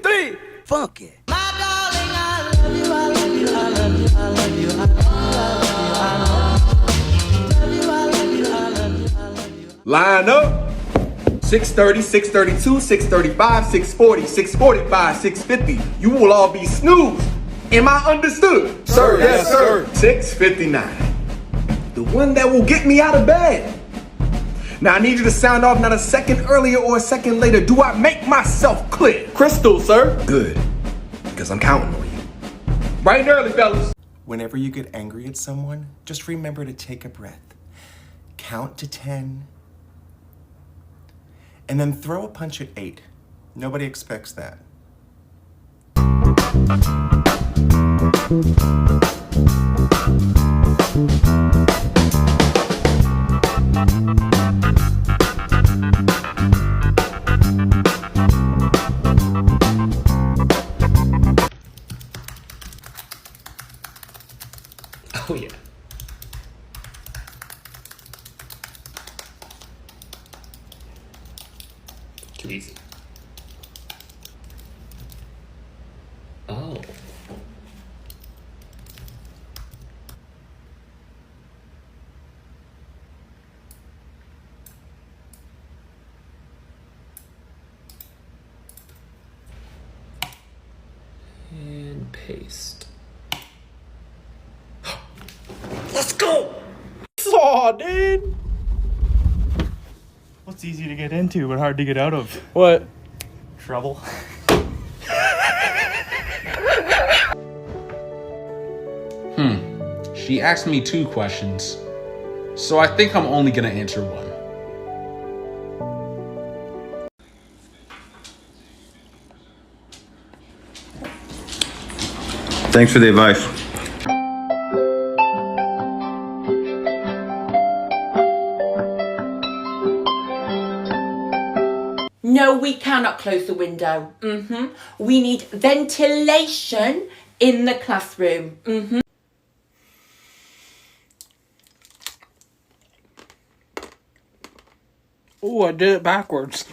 three, funky. Line up. 630, 632, 635, 640, 645, 650. You will all be snoozed. Am I understood? Sir, yes, sir. 659. The one that will get me out of bed. Now I need you to sound off not a second earlier or a second later. Do I make myself clear? Crystal, sir. Good. Because I'm counting on you. Bright and early, fellas. Whenever you get angry at someone, just remember to take a breath. Count to 10. And then throw a punch at 8. Nobody expects that. Oh yeah. Too easy. Oh. And paste. Let's go! Aw, dude. What's easy to get into but hard to get out of? What? Trouble. She asked me 2 questions, so I think I'm only gonna answer one. Thanks for the advice. No, we cannot close the window. We need ventilation in the classroom. Oh, I did it backwards.